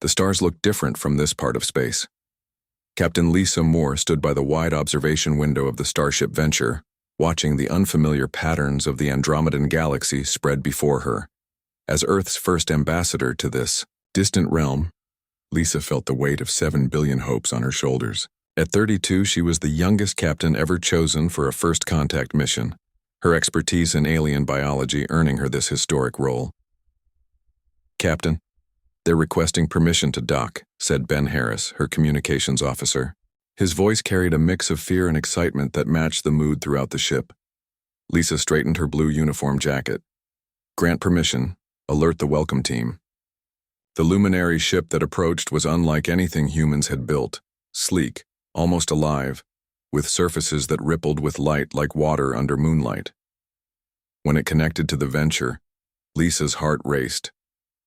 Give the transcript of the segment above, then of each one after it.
The stars looked different from this part of space. Captain Lisa Moore stood by the wide observation window of the Starship Venture, watching the unfamiliar patterns of the Andromedan galaxy spread before her. As Earth's first ambassador to this distant realm, Lisa felt the weight of 7 billion hopes on her shoulders. At 32, she was the youngest captain ever chosen for a first contact mission, her expertise in alien biology earning her this historic role. "Captain, they're requesting permission to dock," said Ben Harris, her communications officer. His voice carried a mix of fear and excitement that matched the mood throughout the ship. Lisa straightened her blue uniform jacket. "Grant permission. Alert the welcome team." The luminary ship that approached was unlike anything humans had built, sleek, almost alive, with surfaces that rippled with light like water under moonlight. When it connected to the Venture, Lisa's heart raced.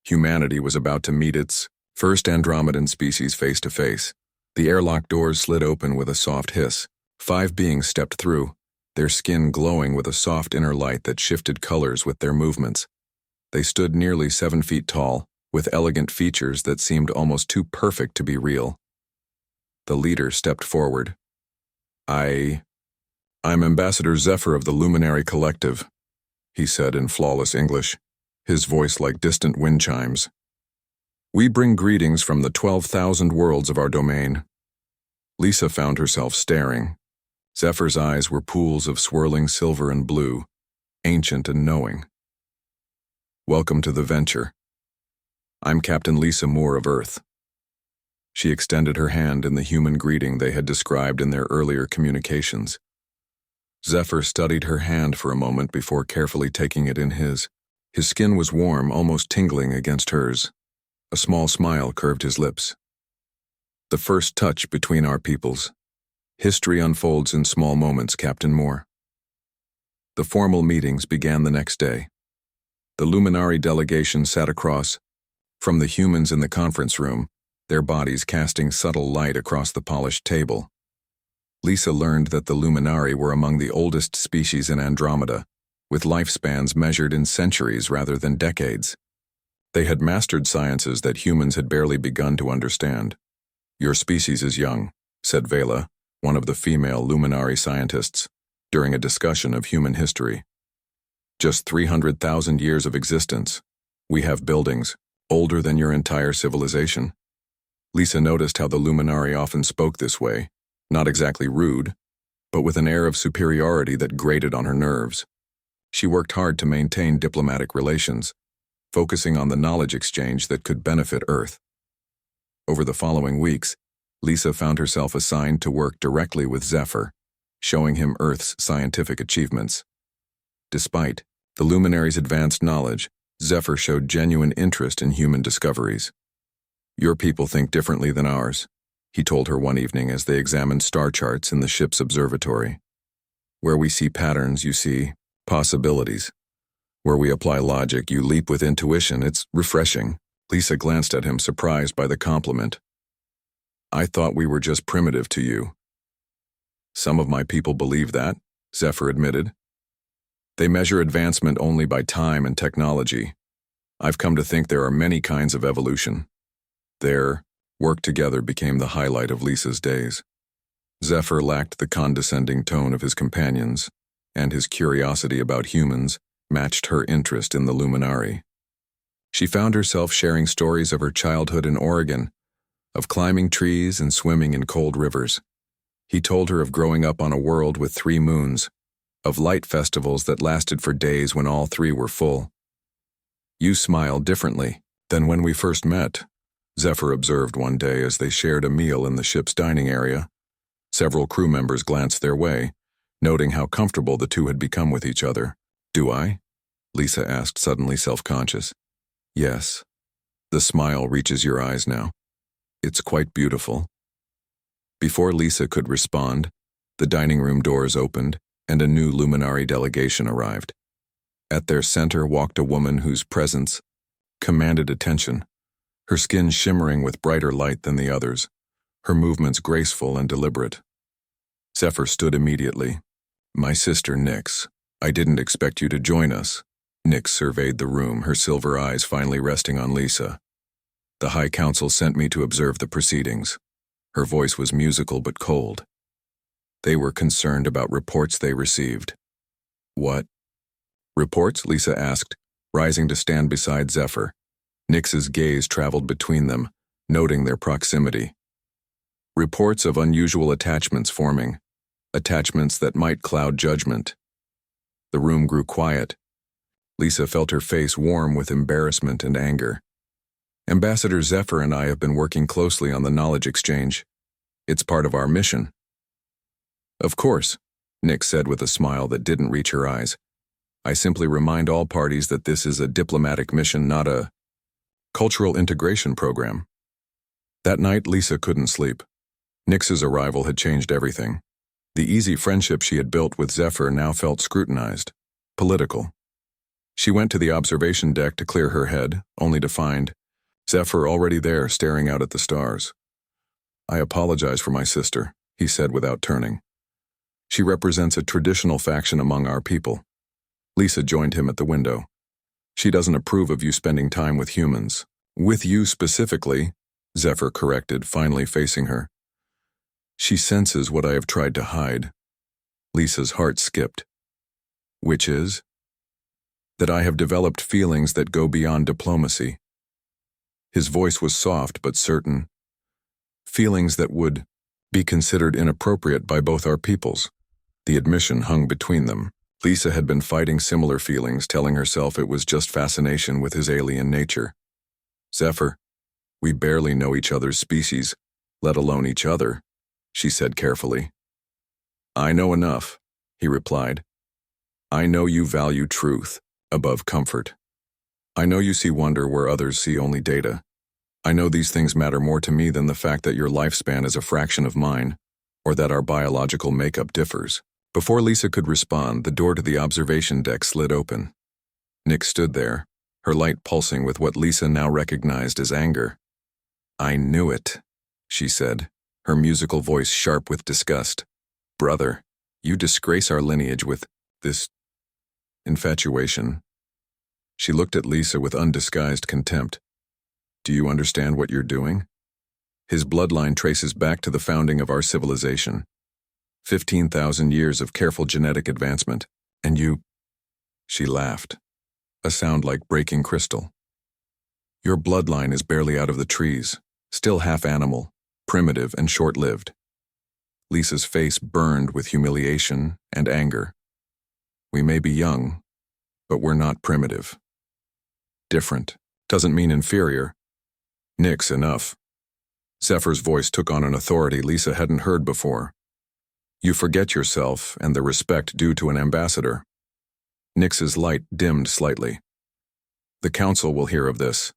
Humanity was about to meet its first Andromedan species face to face. The airlock doors slid open with a soft hiss. 5 beings stepped through, their skin glowing with a soft inner light that shifted colors with their movements. They stood nearly 7 feet tall, with elegant features that seemed almost too perfect to be real. The leader stepped forward. I'm Ambassador Zephyr of the Luminary Collective," he said in flawless English, his voice like distant wind chimes. "We bring greetings from the 12,000 worlds of our domain." Lisa found herself staring. Zephyr's eyes were pools of swirling silver and blue, ancient and knowing. "Welcome to the Venture. I'm Captain Lisa Moore of Earth." She extended her hand in the human greeting they had described in their earlier communications. Zephyr studied her hand for a moment before carefully taking it in his. His skin was warm, almost tingling against hers. A small smile curved his lips. "The first touch between our peoples. History unfolds in small moments, Captain Moore." The formal meetings began the next day. The Luminary delegation sat across from the humans in the conference room, their bodies casting subtle light across the polished table. Lisa learned that the Luminari were among the oldest species in Andromeda, with lifespans measured in centuries rather than decades. They had mastered sciences that humans had barely begun to understand. "Your species is young," said Vela, one of the female Luminari scientists, during a discussion of human history. "Just 300,000 years of existence. We have buildings, older than your entire civilization." Lisa noticed how the Luminari often spoke this way, not exactly rude, but with an air of superiority that grated on her nerves. She worked hard to maintain diplomatic relations, focusing on the knowledge exchange that could benefit Earth. Over the following weeks, Lisa found herself assigned to work directly with Zephyr, showing him Earth's scientific achievements. Despite the Luminary's advanced knowledge, Zephyr showed genuine interest in human discoveries. "Your people think differently than ours," he told her one evening as they examined star charts in the ship's observatory. "Where we see patterns, you see possibilities. Where we apply logic, you leap with intuition. It's refreshing." Lisa glanced at him, surprised by the compliment. "I thought we were just primitive to you." "Some of my people believe that," Zephyr admitted. "They measure advancement only by time and technology. I've come to think there are many kinds of evolution." Their work together became the highlight of Lisa's days. Zephyr lacked the condescending tone of his companions, and his curiosity about humans matched her interest in the Luminari. She found herself sharing stories of her childhood in Oregon, of climbing trees and swimming in cold rivers. He told her of growing up on a world with 3 moons, of light festivals that lasted for days when all 3 were full. "You smile differently than when we first met," Zephyr observed one day as they shared a meal in the ship's dining area. Several crew members glanced their way, noting how comfortable the two had become with each other. "Do I?" Lisa asked, suddenly self-conscious. "Yes. The smile reaches your eyes now. It's quite beautiful." Before Lisa could respond, the dining room doors opened and a new Luminari delegation arrived. At their center walked a woman whose presence commanded attention, her skin shimmering with brighter light than the others, her movements graceful and deliberate. Zephyr stood immediately. "My sister, Nyx. I didn't expect you to join us." Nyx surveyed the room, her silver eyes finally resting on Lisa. The High Council sent me to observe the proceedings. Her voice was musical but cold. They were concerned about reports they received. What? Reports? Lisa asked, rising to stand beside Zephyr. Nyx's gaze traveled between them, noting their proximity. Reports of unusual attachments forming, attachments that might cloud judgment. The room grew quiet. Lisa felt her face warm with embarrassment and anger. Ambassador Zephyr and I have been working closely on the knowledge exchange. It's part of our mission. Of course, Nyx said with a smile that didn't reach her eyes. I simply remind all parties that this is a diplomatic mission, not a cultural integration program. That night, Lisa couldn't sleep. Nyx's arrival had changed everything. The easy friendship she had built with Zephyr now felt scrutinized, political. She went to the observation deck to clear her head, only to find Zephyr already there, staring out at the stars. I apologize for my sister, he said without turning. She represents a traditional faction among our people. Lisa joined him at the window. She doesn't approve of you spending time with humans. With you specifically, Zephyr corrected, finally facing her. She senses what I have tried to hide. Lisa's heart skipped. Which is? That I have developed feelings that go beyond diplomacy. His voice was soft but certain. Feelings that would be considered inappropriate by both our peoples. The admission hung between them. Lisa had been fighting similar feelings, telling herself it was just fascination with his alien nature. Zephyr, we barely know each other's species, let alone each other, she said carefully. I know enough, he replied. I know you value truth above comfort. I know you see wonder where others see only data. I know these things matter more to me than the fact that your lifespan is a fraction of mine, or that our biological makeup differs. Before Lisa could respond, the door to the observation deck slid open. Nyx stood there, her light pulsing with what Lisa now recognized as anger. I knew it, she said, her musical voice sharp with disgust. Brother, you disgrace our lineage with this infatuation. She looked at Lisa with undisguised contempt. Do you understand what you're doing? His bloodline traces back to the founding of our civilization. 15,000 years of careful genetic advancement, and you... She laughed, a sound like breaking crystal. Your bloodline is barely out of the trees, still half animal, primitive and short-lived. Lisa's face burned with humiliation and anger. We may be young, but we're not primitive. Different doesn't mean inferior. Nyx, enough. Zephyr's voice took on an authority Lisa hadn't heard before. You forget yourself and the respect due to an ambassador. Nyx's light dimmed slightly. The council will hear of this.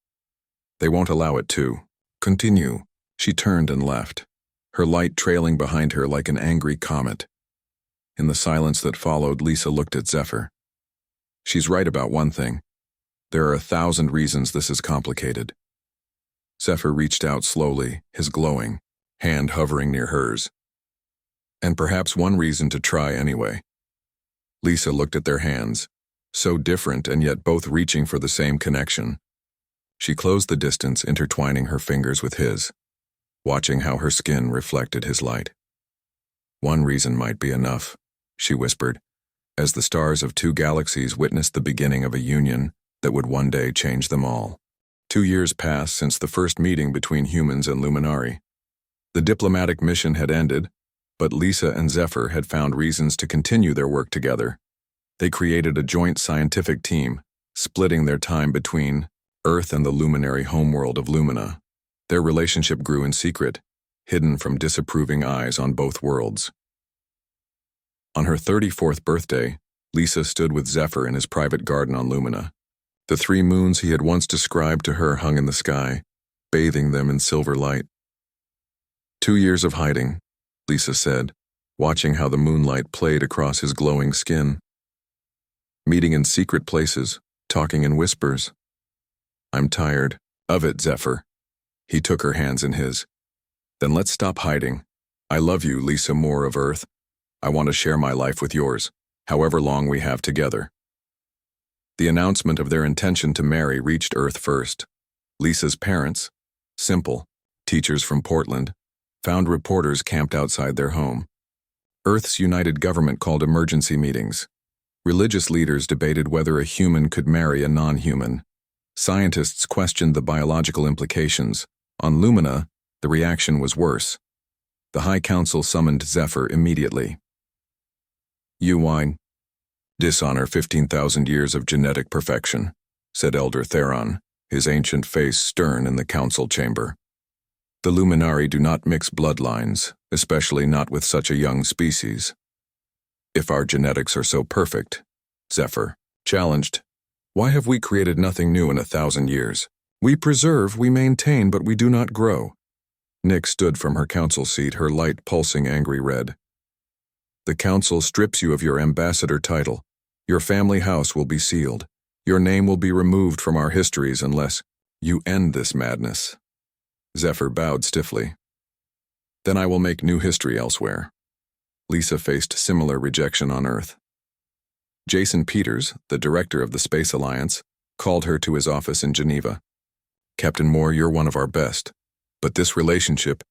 They won't allow it to. Continue. She turned and left, her light trailing behind her like an angry comet. In the silence that followed, Lisa looked at Zephyr. She's right about one thing. There are 1,000 reasons this is complicated. Zephyr reached out slowly, his glowing hand hovering near hers. And perhaps one reason to try anyway. Lisa looked at their hands, so different and yet both reaching for the same connection. She closed the distance, intertwining her fingers with his, watching how her skin reflected his light. One reason might be enough, she whispered, as the stars of 2 galaxies witnessed the beginning of a union that would one day change them all. 2 years passed since the first meeting between humans and Luminari. The diplomatic mission had ended, but Lisa and Zephyr had found reasons to continue their work together. They created a joint scientific team, splitting their time between Earth and the luminary homeworld of Lumina. Their relationship grew in secret, hidden from disapproving eyes on both worlds. On her 34th birthday, Lisa stood with Zephyr in his private garden on Lumina. The 3 moons he had once described to her hung in the sky, bathing them in silver light. 2 years of hiding, Lisa said, watching how the moonlight played across his glowing skin. Meeting in secret places, talking in whispers. I'm tired of it, Zephyr. He took her hands in his. Then let's stop hiding. I love you, Lisa Moore of Earth. I want to share my life with yours, however long we have together. The announcement of their intention to marry reached Earth first. Lisa's parents, Simple. Teachers from Portland found reporters camped outside their home. Earth's united government called emergency meetings. Religious leaders debated whether a human could marry a non-human. Scientists questioned the biological implications. On Lumina, the reaction was worse. The High Council summoned Zephyr immediately. "HFY dishonor 15,000 years of genetic perfection," said Elder Theron, his ancient face stern in the council chamber. "The Luminari do not mix bloodlines, especially not with such a young species." "If our genetics are so perfect," Zephyr challenged, "why have we created nothing new in 1,000 years? We preserve, we maintain, but we do not grow." Nick stood from her council seat, her light pulsing angry red. "The council strips you of your ambassador title. Your family house will be sealed. Your name will be removed from our histories unless you end this madness." Zephyr bowed stiffly. "Then I will make new history elsewhere." Lisa faced similar rejection on Earth. Jason Peters, the director of the Space Alliance, called her to his office in Geneva. "Captain Moore, you're one of our best. But this relationship,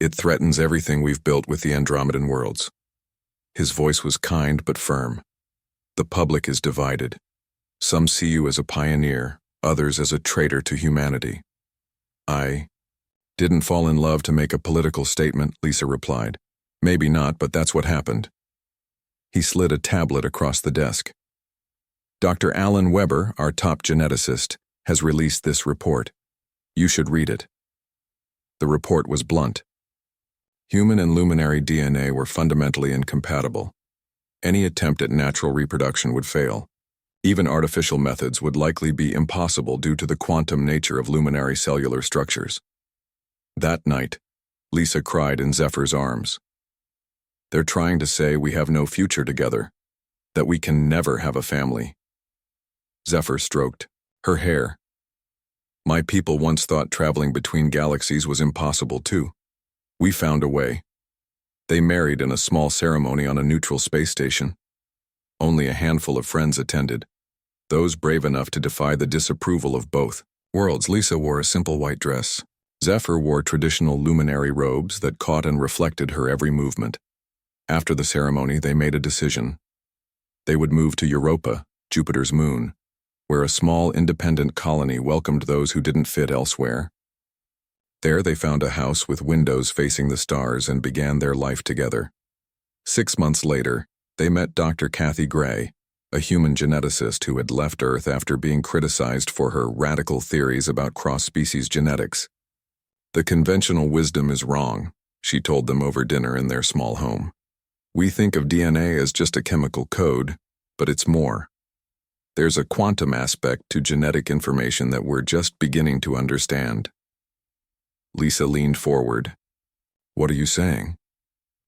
it threatens everything we've built with the Andromedan worlds." His voice was kind but firm. "The public is divided. Some see you as a pioneer, others as a traitor to humanity." "I didn't fall in love to make a political statement," Lisa replied. "Maybe not, but that's what happened." He slid a tablet across the desk. "Dr. Alan Weber, our top geneticist, has released this report. You should read it." The report was blunt. Human and luminary DNA were fundamentally incompatible. Any attempt at natural reproduction would fail. Even artificial methods would likely be impossible due to the quantum nature of luminary cellular structures. That night, Lisa cried in Zephyr's arms. "They're trying to say we have no future together, that we can never have a family." Zephyr stroked her hair. "My people once thought traveling between galaxies was impossible too. We found a way." They married in a small ceremony on a neutral space station. Only a handful of friends attended, those brave enough to defy the disapproval of both worlds. Lisa wore a simple white dress. Zephyr wore traditional luminary robes that caught and reflected her every movement. After the ceremony, they made a decision. They would move to Europa, Jupiter's moon, where a small independent colony welcomed those who didn't fit elsewhere. There they found a house with windows facing the stars and began their life together. 6 months later, they met Dr. Kathy Gray, a human geneticist who had left Earth after being criticized for her radical theories about cross-species genetics. "The conventional wisdom is wrong," she told them over dinner in their small home. "We think of DNA as just a chemical code, but it's more. There's a quantum aspect to genetic information that we're just beginning to understand." Lisa leaned forward. "What are you saying?"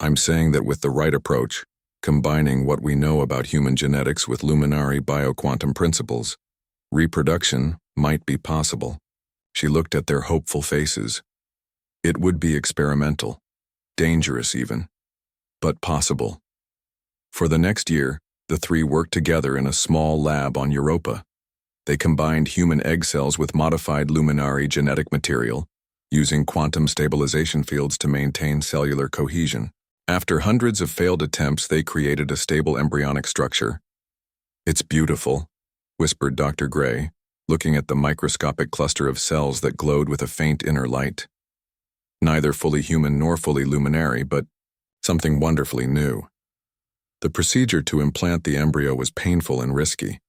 "I'm saying that with the right approach, combining what we know about human genetics with luminary bioquantum principles, reproduction might be possible." She looked at their hopeful faces. "It would be experimental, dangerous even, but possible." For the next year, the three worked together in a small lab on Europa. They combined human egg cells with modified luminary genetic material, using quantum stabilization fields to maintain cellular cohesion. After hundreds of failed attempts, they created a stable embryonic structure. "It's beautiful," whispered Dr. Gray, looking at the microscopic cluster of cells that glowed with a faint inner light. Neither fully human nor fully luminary, but something wonderfully new. The procedure to implant the embryo was painful and risky.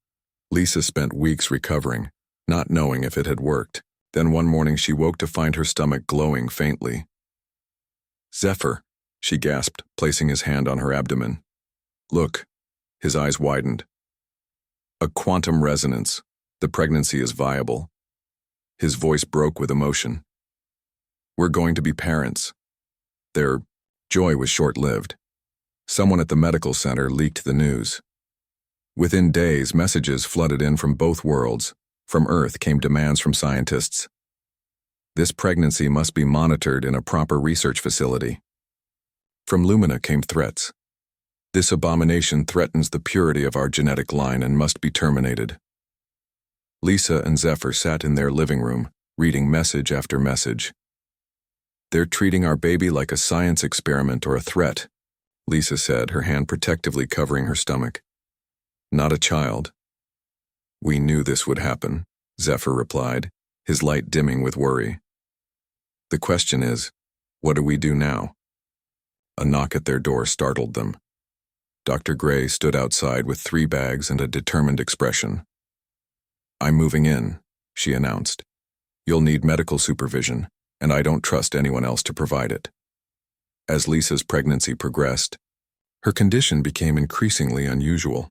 Lisa spent weeks recovering, not knowing if it had worked. Then one morning she woke to find her stomach glowing faintly. "Zephyr," she gasped, placing his hand on her abdomen. "Look." His eyes widened. "A quantum resonance. The pregnancy is viable." His voice broke with emotion. "We're going to be parents." Their joy was short-lived. Someone at the medical center leaked the news. Within days, messages flooded in from both worlds. From Earth came demands from scientists. This pregnancy must be monitored in a proper research facility. From Lumina came threats. This abomination threatens the purity of our genetic line and must be terminated. Lisa and Zephyr sat in their living room, reading message after message. "They're treating our baby like a science experiment or a threat," Lisa said, her hand protectively covering her stomach. "Not a child." "We knew this would happen," Zephyr replied, his light dimming with worry. "The question is, what do we do now?" A knock at their door startled them. Dr. Gray stood outside with 3 bags and a determined expression. "I'm moving in," she announced. "You'll need medical supervision, and I don't trust anyone else to provide it." As Lisa's pregnancy progressed, her condition became increasingly unusual.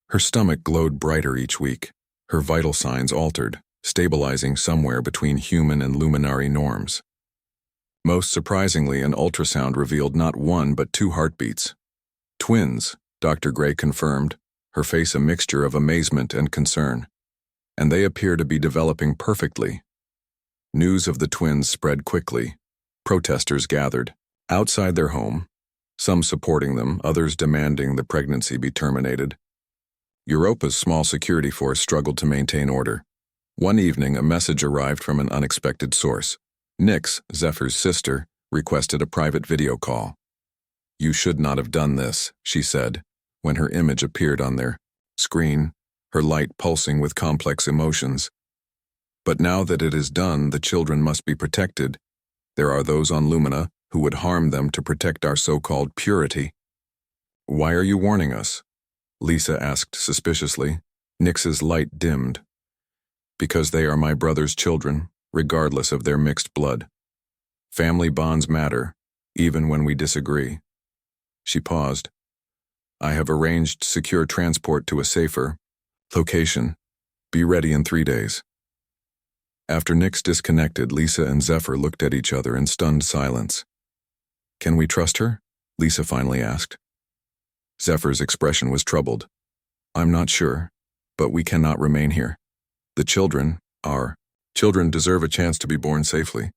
Her stomach glowed brighter each week. Her vital signs altered, stabilizing somewhere between human and luminary norms. Most surprisingly, an ultrasound revealed not 1 but 2 heartbeats. "Twins," Dr. Gray confirmed, her face a mixture of amazement and concern. "And they appear to be developing perfectly." News of the twins spread quickly. Protesters gathered outside their home, some supporting them, others demanding the pregnancy be terminated. Europa's small security force struggled to maintain order. One evening, a message arrived from an unexpected source. Nyx, Zephyr's sister, requested a private video call. "You should not have done this," she said, when her image appeared on their screen, her light pulsing with complex emotions. "But now that it is done, the children must be protected. There are those on Lumina who would harm them to protect our so-called purity." "Why are you warning us?" Lisa asked suspiciously. Nyx's light dimmed. "Because they are my brother's children, regardless of their mixed blood. Family bonds matter, even when we disagree." She paused. "I have arranged secure transport to a safer location. Be ready in 3 days." After Nyx disconnected, Lisa and Zephyr looked at each other in stunned silence. "Can we trust her?" Lisa finally asked. Zephyr's expression was troubled. "I'm not sure, but we cannot remain here. The children, our children, deserve a chance to be born safely."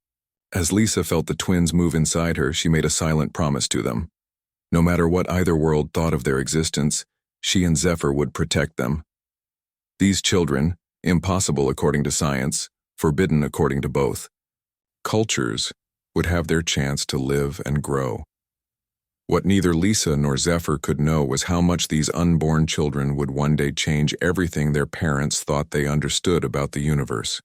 As Lisa felt the twins move inside her, she made a silent promise to them. No matter what either world thought of their existence, she and Zephyr would protect them. These children, impossible according to science, forbidden according to both cultures, would have their chance to live and grow. What neither Lisa nor Zephyr could know was how much these unborn children would one day change everything their parents thought they understood about the universe.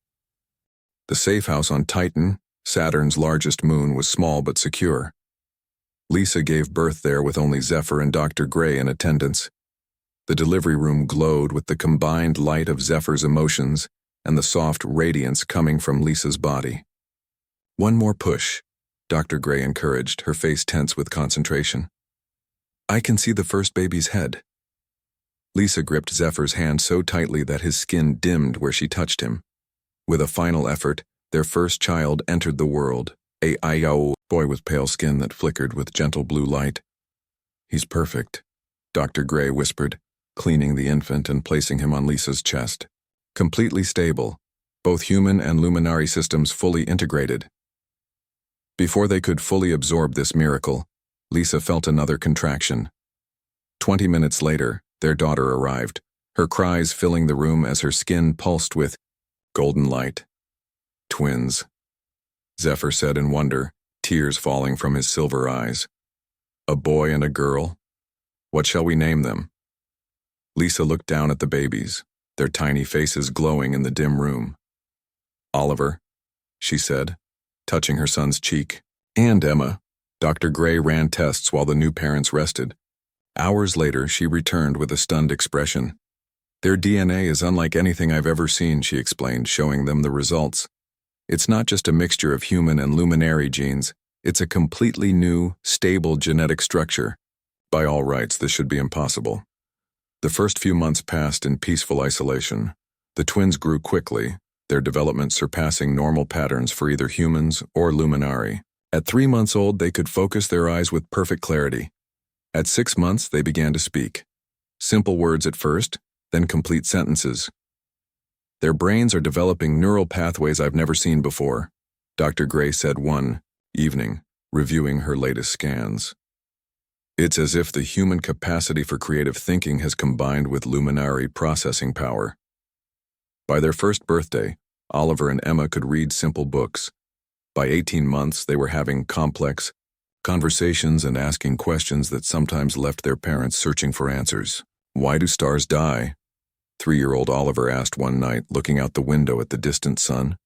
The safe house on Titan, Saturn's largest moon, was small but secure. Lisa gave birth there with only Zephyr and Dr. Gray in attendance. The delivery room glowed with the combined light of Zephyr's emotions and the soft radiance coming from Lisa's body. "One more push," Dr. Gray encouraged, her face tense with concentration. "I can see the first baby's head." Lisa gripped Zephyr's hand so tightly that his skin dimmed where she touched him. With a final effort, their first child entered the world, a boy with pale skin that flickered with gentle blue light. "He's perfect," Dr. Gray whispered, cleaning the infant and placing him on Lisa's chest. "Completely stable, both human and luminary systems fully integrated." Before they could fully absorb this miracle, Lisa felt another contraction. 20 minutes later, their daughter arrived, her cries filling the room as her skin pulsed with golden light. "Twins," Zephyr said in wonder, tears falling from his silver eyes. "A boy and a girl? What shall we name them?" Lisa looked down at the babies, their tiny faces glowing in the dim room. "Oliver," she said, touching her son's cheek. "And Emma." Dr. Gray ran tests while the new parents rested. Hours later, she returned with a stunned expression. "Their DNA is unlike anything I've ever seen," she explained, showing them the results. "It's not just a mixture of human and luminary genes, it's a completely new, stable genetic structure. By all rights, this should be impossible." The first few months passed in peaceful isolation. The twins grew quickly, their development surpassing normal patterns for either humans or luminari. At 3 months old, they could focus their eyes with perfect clarity. At 6 months, they began to speak. Simple words at first, then complete sentences. "Their brains are developing neural pathways I've never seen before," Dr. Gray said one evening, reviewing her latest scans. "It's as if the human capacity for creative thinking has combined with luminary processing power." By their first birthday, Oliver and Emma could read simple books. By 18 months, they were having complex conversations and asking questions that sometimes left their parents searching for answers. Why do stars die? 3-year-old Oliver asked one night, looking out the window at the distant sun.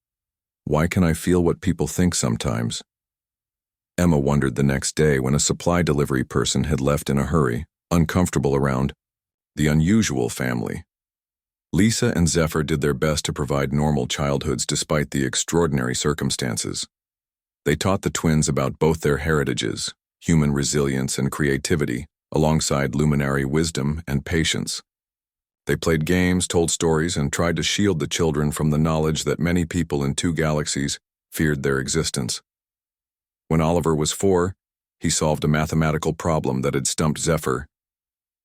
Why can I feel what people think sometimes? Emma wondered the next day when a supply delivery person had left in a hurry, uncomfortable around the unusual family. Lisa and Zephyr did their best to provide normal childhoods despite the extraordinary circumstances. They taught the twins about both their heritages, human resilience and creativity, alongside luminary wisdom and patience. They played games, told stories, and tried to shield the children from the knowledge that many people in 2 galaxies feared their existence. When Oliver was 4, he solved a mathematical problem that had stumped Zephyr.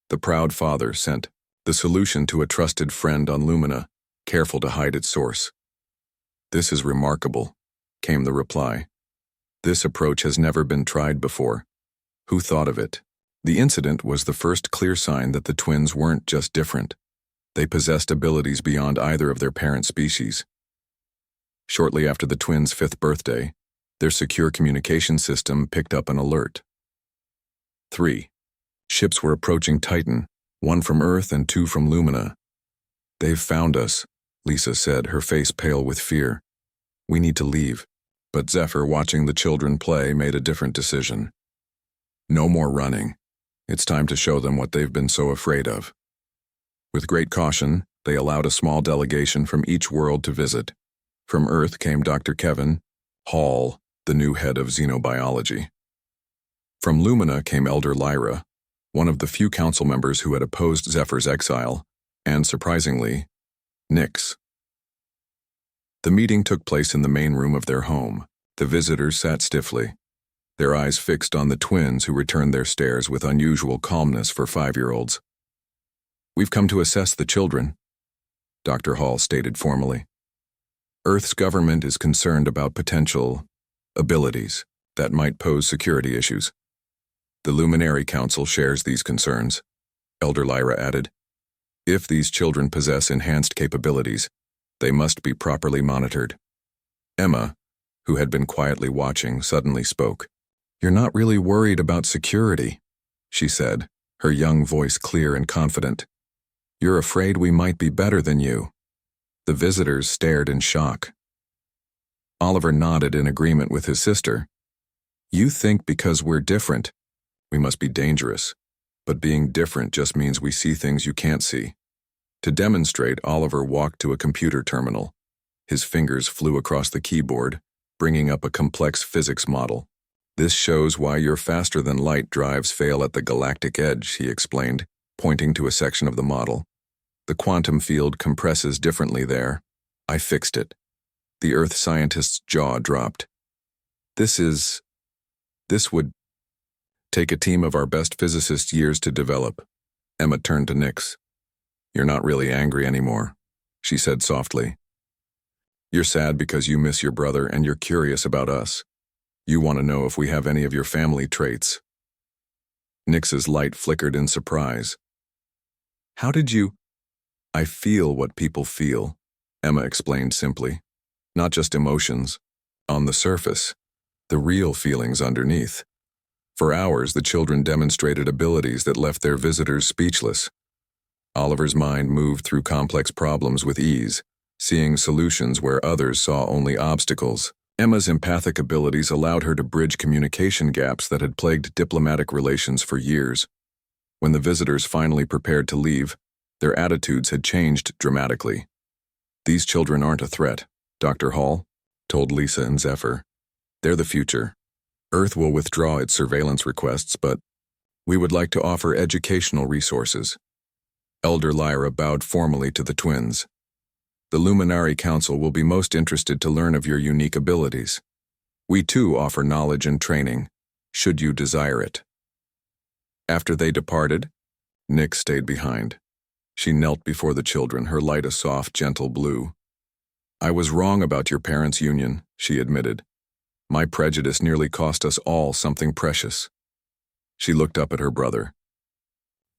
The proud father sent the solution to a trusted friend on Lumina, careful to hide its source. "This is remarkable," came the reply. "This approach has never been tried before. Who thought of it?" The incident was the first clear sign that the twins weren't just different. They possessed abilities beyond either of their parent species. Shortly after the twins' 5th birthday, their secure communication system picked up an alert. 3. Ships were approaching Titan, 1 from Earth and 2 from Lumina. "They've found us," Lisa said, her face pale with fear. "We need to leave." But Zephyr, watching the children play, made a different decision. "No more running. It's time to show them what they've been so afraid of." With great caution, they allowed a small delegation from each world to visit. From Earth came Dr. Kevin Hall, the new head of xenobiology. From Lumina came Elder Lyra, one of the few council members who had opposed Zephyr's exile, and, surprisingly, Nyx. The meeting took place in the main room of their home. The visitors sat stiffly, their eyes fixed on the twins who returned their stares with unusual calmness for 5-year-olds. "We've come to assess the children," Dr. Hall stated formally. "Earth's government is concerned about potential abilities that might pose security issues. The Luminary Council shares these concerns," Elder Lyra added. "If these children possess enhanced capabilities, they must be properly monitored." Emma, who had been quietly watching, suddenly spoke. "You're not really worried about security," she said, her young voice clear and confident. "You're afraid we might be better than you." The visitors stared in shock. Oliver nodded in agreement with his sister. "You think because we're different, we must be dangerous, but being different just means we see things you can't see." To demonstrate, Oliver walked to a computer terminal. His fingers flew across the keyboard, bringing up a complex physics model. "This shows why your faster-than-light drives fail at the galactic edge," he explained, pointing to a section of the model. "The quantum field compresses differently there. I fixed it." The Earth scientist's jaw dropped. This would take a team of our best physicists years to develop." Emma turned to Nyx. "You're not really angry anymore," she said softly. "You're sad because you miss your brother and you're curious about us. You want to know if we have any of your family traits." Nyx's light flickered in surprise. "How did you—" "I feel what people feel," Emma explained simply. "Not just emotions. On the surface. The real feelings underneath." For hours, the children demonstrated abilities that left their visitors speechless. Oliver's mind moved through complex problems with ease, seeing solutions where others saw only obstacles. Emma's empathic abilities allowed her to bridge communication gaps that had plagued diplomatic relations for years. When the visitors finally prepared to leave, their attitudes had changed dramatically. "These children aren't a threat," Dr. Hall told Lisa and Zephyr. "They're the future. Earth will withdraw its surveillance requests, but we would like to offer educational resources." Elder Lyra bowed formally to the twins. "The Luminary Council will be most interested to learn of your unique abilities. We too offer knowledge and training, should you desire it." After they departed, Nyx stayed behind. She knelt before the children, her light a soft, gentle blue. "I was wrong about your parents' union," she admitted. "My prejudice nearly cost us all something precious." She looked up at her brother.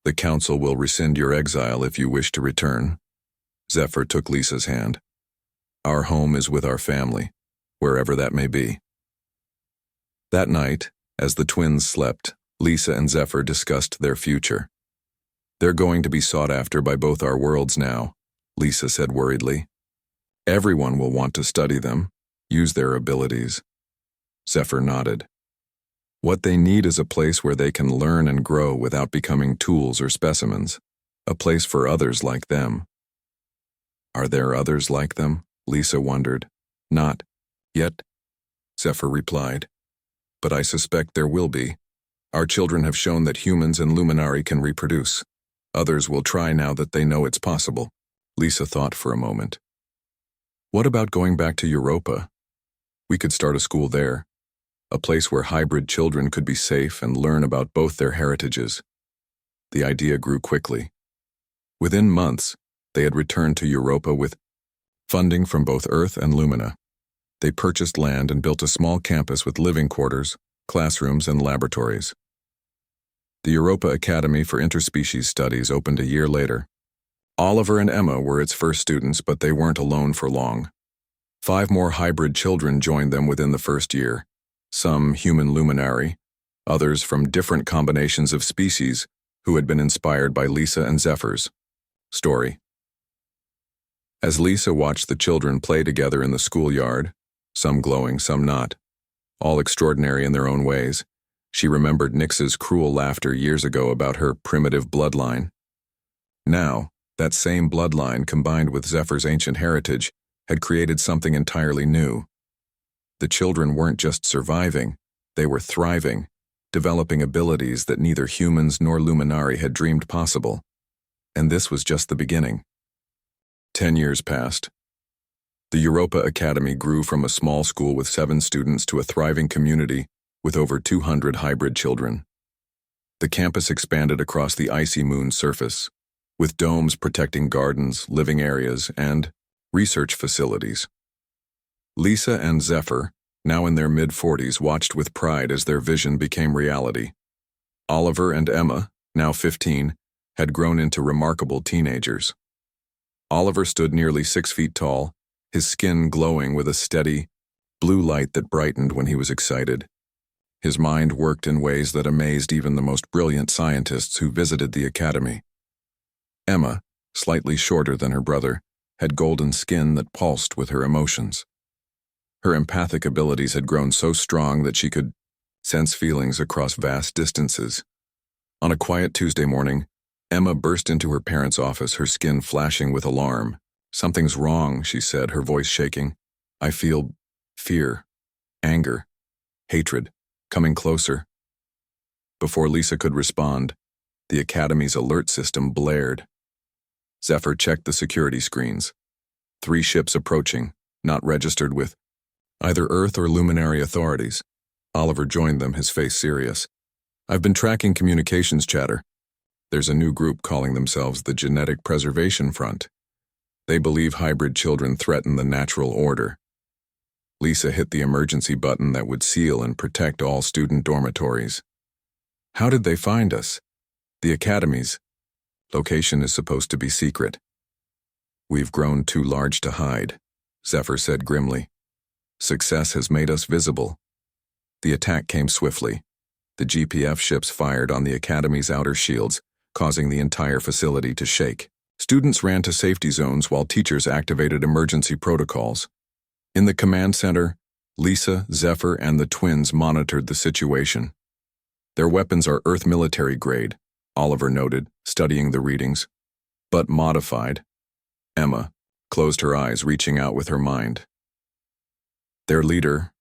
"The council will rescind your exile if you wish to return." Zephyr took Lisa's hand. Our home is with our family, wherever that may be. That night, as the twins slept, Lisa and Zephyr discussed their future. They're going to be sought after by both our worlds now, Lisa said worriedly. Everyone will want to study them, use their abilities. Zephyr nodded. What they need is a place where they can learn and grow without becoming tools or specimens, a place for others like them. Are there others like them? Lisa wondered. Not yet, Zephyr replied. But I suspect there will be. Our children have shown that humans and Luminari can reproduce. Others will try now that they know it's possible. Lisa thought for a moment. What about going back to Europa? We could start a school there, a place where hybrid children could be safe and learn about both their heritages. The idea grew quickly. Within months, they had returned to Europa with funding from both Earth and Lumina. They purchased land and built a small campus with living quarters, classrooms, and laboratories. The Europa Academy for Interspecies Studies opened a year later. Oliver and Emma were its first students, but they weren't alone for long. 5 more hybrid children joined them within the first year, some human Luminari, others from different combinations of species who had been inspired by Lisa and Zephyr's story. As Lisa watched the children play together in the schoolyard, some glowing, some not, all extraordinary in their own ways, she remembered Nyx's cruel laughter years ago about her primitive bloodline. Now, that same bloodline combined with Zephyr's ancient heritage had created something entirely new. The children weren't just surviving, they were thriving, developing abilities that neither humans nor Luminari had dreamed possible. And this was just the beginning. 10 years passed. The Europa Academy grew from a small school with 7 students to a thriving community with over 200 hybrid children. The campus expanded across the icy moon's surface, with domes protecting gardens, living areas, and research facilities. Lisa and Zephyr, now in their mid-40s, watched with pride as their vision became reality. Oliver and Emma, now 15, had grown into remarkable teenagers. Oliver stood nearly 6 feet tall, his skin glowing with a steady, blue light that brightened when he was excited. His mind worked in ways that amazed even the most brilliant scientists who visited the academy. Emma, slightly shorter than her brother, had golden skin that pulsed with her emotions. Her empathic abilities had grown so strong that she could sense feelings across vast distances. On a quiet Tuesday morning, Emma burst into her parents' office, her skin flashing with alarm. "Something's wrong," she said, her voice shaking. "I feel fear, anger, hatred, coming closer." Before Lisa could respond, the Academy's alert system blared. Zephyr checked the security screens. 3 ships approaching, not registered with either Earth or Luminary authorities. Oliver joined them, his face serious. "I've been tracking communications chatter. There's a new group calling themselves the Genetic Preservation Front. They believe hybrid children threaten the natural order." Lisa hit the emergency button that would seal and protect all student dormitories. "How did they find us?" "The Academy's location is supposed to be secret." "We've grown too large to hide," Zephyr said grimly. "Success has made us visible." The attack came swiftly. The GPF ships fired on the Academy's outer shields, causing the entire facility to shake. Students ran to safety zones while teachers activated emergency protocols. In the command center, Lisa, Zephyr, and the twins monitored the situation. "Their weapons are Earth military grade," Oliver noted, studying the readings. "But modified." Emma closed her eyes, reaching out with her mind. "Their leader,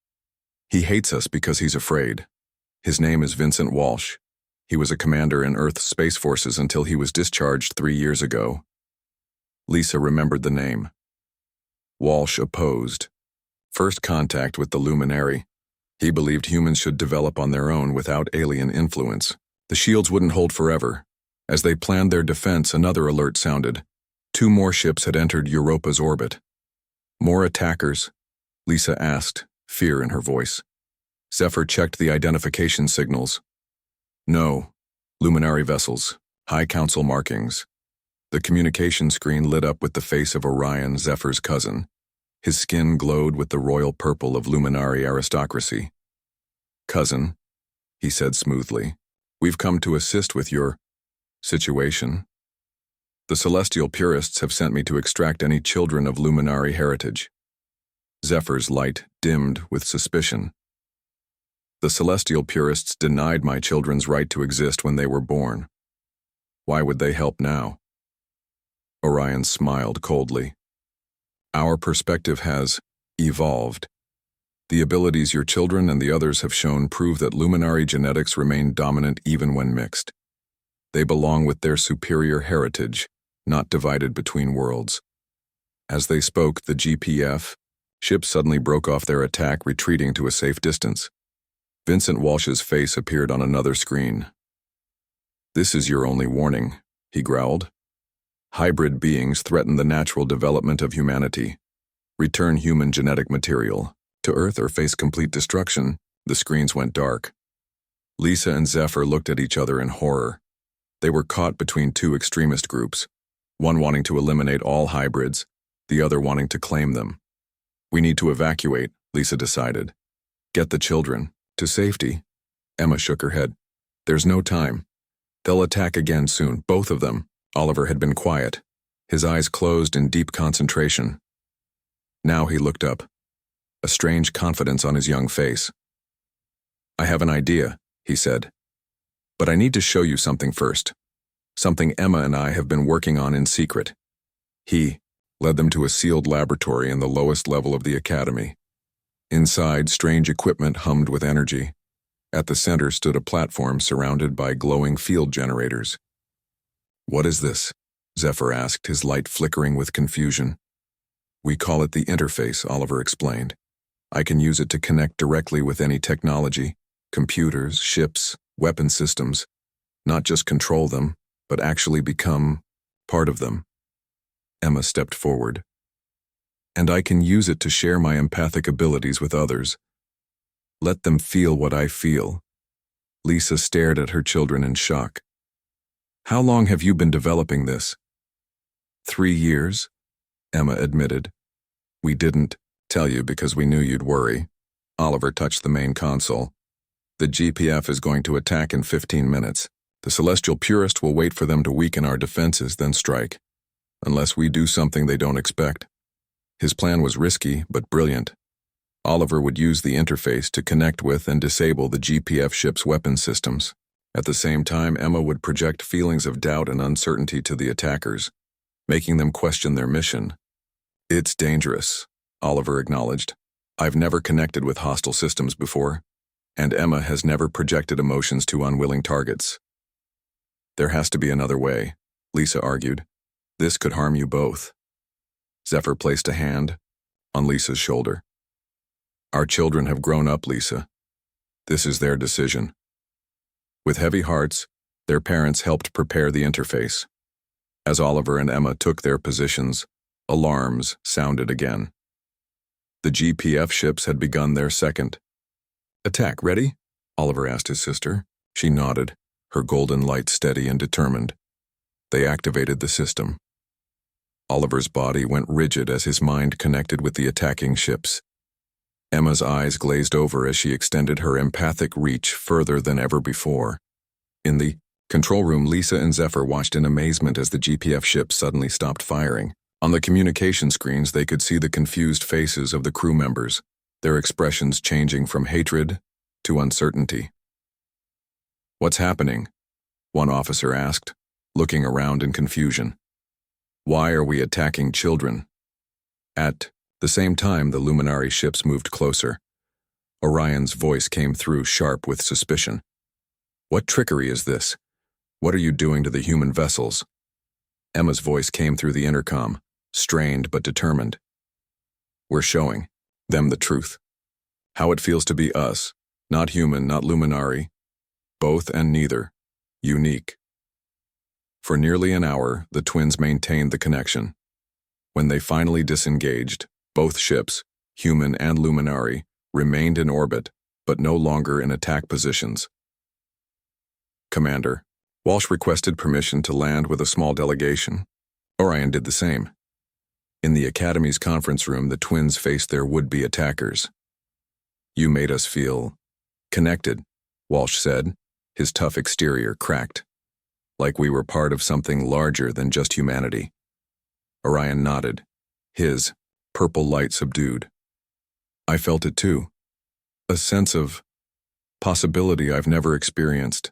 he hates us because he's afraid. His name is Vincent Walsh. He was a commander in Earth Space Forces until he was discharged 3 years ago." Lisa remembered the name. Walsh opposed first contact with the Luminary. He believed humans should develop on their own without alien influence. The shields wouldn't hold forever. As they planned their defense, another alert sounded. 2 more ships had entered Europa's orbit. "More attackers?" Lisa asked, fear in her voice. Zephyr checked the identification signals. "No. Luminary vessels. High Council markings." The communication screen lit up with the face of Orion, Zephyr's cousin. His skin glowed with the royal purple of Luminari aristocracy. "Cousin," he said smoothly, "we've come to assist with your situation. The celestial purists have sent me to extract any children of Luminari heritage." Zephyr's light dimmed with suspicion. "The celestial purists denied my children's right to exist when they were born. Why would they help now?" Orion smiled coldly. "Our perspective has evolved. The abilities your children and the others have shown prove that Luminari genetics remain dominant even when mixed. They belong with their superior heritage, not divided between worlds." As they spoke, the GPF ship suddenly broke off their attack, retreating to a safe distance. Vincent Walsh's face appeared on another screen. "This is your only warning," he growled. "Hybrid beings threaten the natural development of humanity. Return human genetic material to Earth or face complete destruction." The screens went dark. Lisa and Zephyr looked at each other in horror. They were caught between two extremist groups, one wanting to eliminate all hybrids, the other wanting to claim them. "We need to evacuate," Lisa decided. "Get the children to safety." Emma shook her head. "There's no time. They'll attack again soon, both of them." Oliver had been quiet, his eyes closed in deep concentration. Now he looked up, a strange confidence on his young face. "I have an idea," he said. "But I need to show you something first. Something Emma and I have been working on in secret." He led them to a sealed laboratory in the lowest level of the academy. Inside, strange equipment hummed with energy. At the center stood a platform surrounded by glowing field generators. "What is this?" Zephyr asked, his light flickering with confusion. "We call it the interface," Oliver explained. "I can use it to connect directly with any technology, computers, ships, weapon systems, not just control them, but actually become part of them." Emma stepped forward. "And I can use it to share my empathic abilities with others. Let them feel what I feel." Lisa stared at her children in shock. "How long have you been developing this?" 3 years, Emma admitted. "We didn't tell you because we knew you'd worry." Oliver touched the main console. "The GPF is going to attack in 15 minutes. The Celestial Purist will wait for them to weaken our defenses, then strike. Unless we do something they don't expect." His plan was risky, but brilliant. Oliver would use the interface to connect with and disable the GPF ship's weapon systems. At the same time, Emma would project feelings of doubt and uncertainty to the attackers, making them question their mission. "It's dangerous," Oliver acknowledged. "I've never connected with hostile systems before, and Emma has never projected emotions to unwilling targets." "There has to be another way," Lisa argued. "This could harm you both." Zephyr placed a hand on Lisa's shoulder. "Our children have grown up, Lisa. This is their decision." With heavy hearts, their parents helped prepare the interface. As Oliver and Emma took their positions, alarms sounded again. The GPF ships had begun their second attack. "Ready?" Oliver asked his sister. She nodded, her golden light steady and determined. They activated the system. Oliver's body went rigid as his mind connected with the attacking ships. Emma's eyes glazed over as she extended her empathic reach further than ever before. In the control room, Lisa and Zephyr watched in amazement as the GPF ship suddenly stopped firing. On the communication screens, they could see the confused faces of the crew members, their expressions changing from hatred to uncertainty. "What's happening?" one officer asked, looking around in confusion. "Why are we attacking children?" At the same time, the Luminari ships moved closer. Orion's voice came through sharp with suspicion. "What trickery is this? What are you doing to the human vessels?" Emma's voice came through the intercom, strained but determined. "We're showing them the truth. How it feels to be us, not human, not Luminari. Both and neither. Unique." For nearly an hour, the twins maintained the connection. When they finally disengaged, both ships, human and Luminari, remained in orbit, but no longer in attack positions. "Commander," Walsh requested permission to land with a small delegation. Orion did the same. In the Academy's conference room, the twins faced their would-be attackers. "You made us feel connected," Walsh said, his tough exterior cracked, "like we were part of something larger than just humanity." Orion nodded, his purple light subdued. "I felt it too. A sense of possibility I've never experienced."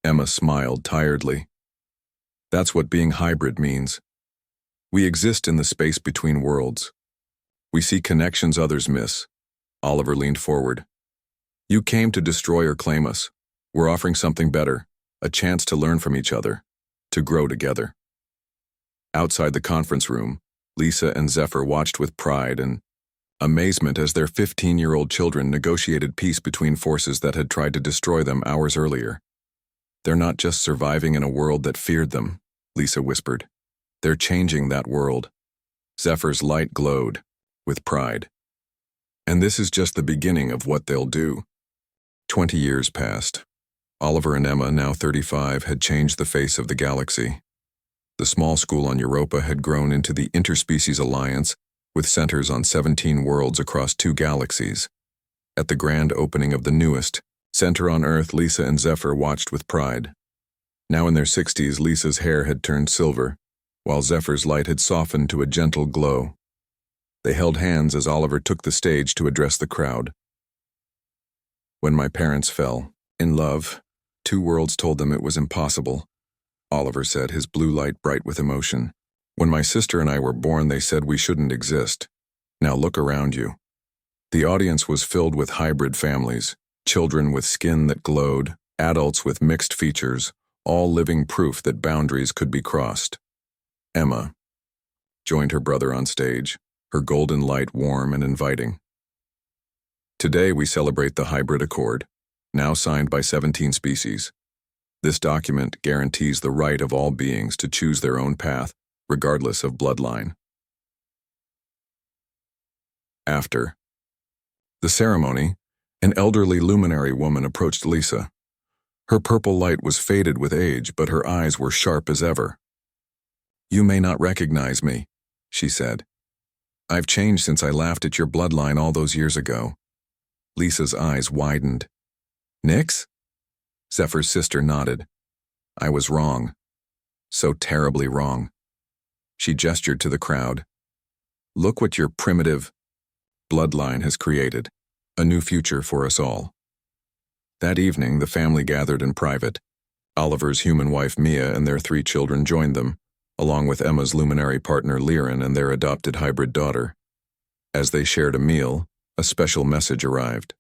Emma smiled tiredly. "That's what being hybrid means. We exist in the space between worlds. We see connections others miss." Oliver leaned forward. "You came to destroy or claim us. We're offering something better, a chance to learn from each other, to grow together." Outside the conference room, Lisa and Zephyr watched with pride and amazement as their 15-year-old children negotiated peace between forces that had tried to destroy them hours earlier. "They're not just surviving in a world that feared them," Lisa whispered. "They're changing that world." Zephyr's light glowed with pride. "And this is just the beginning of what they'll do." 20 years passed. Oliver and Emma, now 35, had changed the face of the galaxy. The small school on Europa had grown into the Interspecies Alliance, with centers on 17 worlds across 2 galaxies. At the grand opening of the newest center on Earth, Lisa and Zephyr watched with pride. Now in their 60s, Lisa's hair had turned silver, while Zephyr's light had softened to a gentle glow. They held hands as Oliver took the stage to address the crowd. "When my parents fell in love, 2 worlds told them it was impossible," Oliver said, his blue light bright with emotion. "When my sister and I were born, they said we shouldn't exist. Now look around you." The audience was filled with hybrid families, children with skin that glowed, adults with mixed features, all living proof that boundaries could be crossed. Emma joined her brother on stage, her golden light warm and inviting. "Today we celebrate the Hybrid Accord, now signed by 17 species. This document guarantees the right of all beings to choose their own path, regardless of bloodline." After the ceremony, an elderly luminary woman approached Lisa. Her purple light was faded with age, but her eyes were sharp as ever. "You may not recognize me," she said. "I've changed since I laughed at your bloodline all those years ago." Lisa's eyes widened. "Nyx?" Zephyr's sister nodded. "I was wrong. So terribly wrong." She gestured to the crowd. "Look what your primitive bloodline has created. A new future for us all." That evening, the family gathered in private. Oliver's human wife Mia and their 3 children joined them, along with Emma's luminary partner Liren and their adopted hybrid daughter. As they shared a meal, a special message arrived.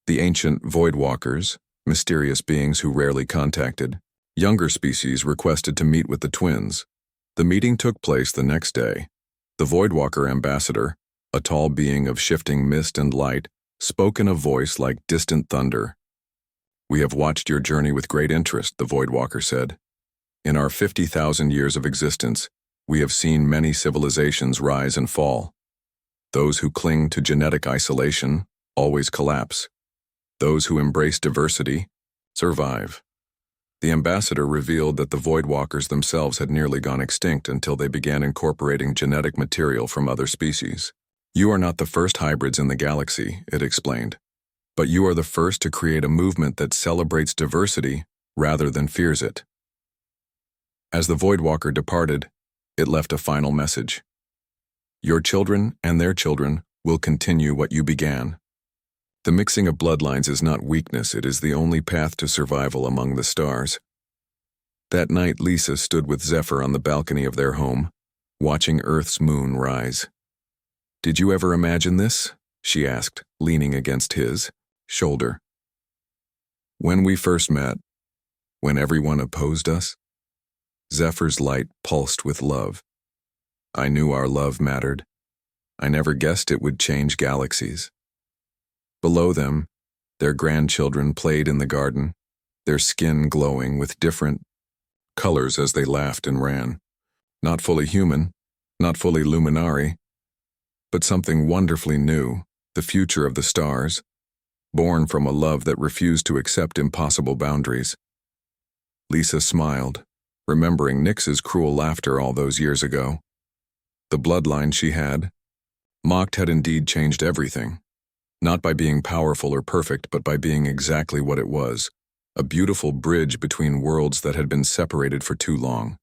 The ancient Voidwalkers, mysterious beings who rarely contacted, younger species requested to meet with the twins. The meeting took place the next day. The Voidwalker ambassador, a tall being of shifting mist and light, spoke in a voice like distant thunder. "We have watched your journey with great interest," the Voidwalker said. "In our 50,000 years of existence, we have seen many civilizations rise and fall. Those who cling to genetic isolation always collapse. Those who embrace diversity survive." The ambassador revealed that the Voidwalkers themselves had nearly gone extinct until they began incorporating genetic material from other species. "You are not the first hybrids in the galaxy," it explained, "but you are the first to create a movement that celebrates diversity rather than fears it." As the Voidwalker departed, it left a final message. "Your children and their children will continue what you began. The mixing of bloodlines is not weakness, it is the only path to survival among the stars." That night, Lisa stood with Zephyr on the balcony of their home, watching Earth's moon rise. "Did you ever imagine this?" she asked, leaning against his shoulder. "When we first met, when everyone opposed us?" Zephyr's light pulsed with love. "I knew our love mattered. I never guessed it would change galaxies." Below them, their grandchildren played in the garden, their skin glowing with different colors as they laughed and ran. Not fully human, not fully luminary, but something wonderfully new, the future of the stars, born from a love that refused to accept impossible boundaries. Lisa smiled, remembering Nyx's cruel laughter all those years ago. The bloodline she had. Mocked had indeed changed everything. Not by being powerful or perfect, but by being exactly what it was, a beautiful bridge between worlds that had been separated for too long.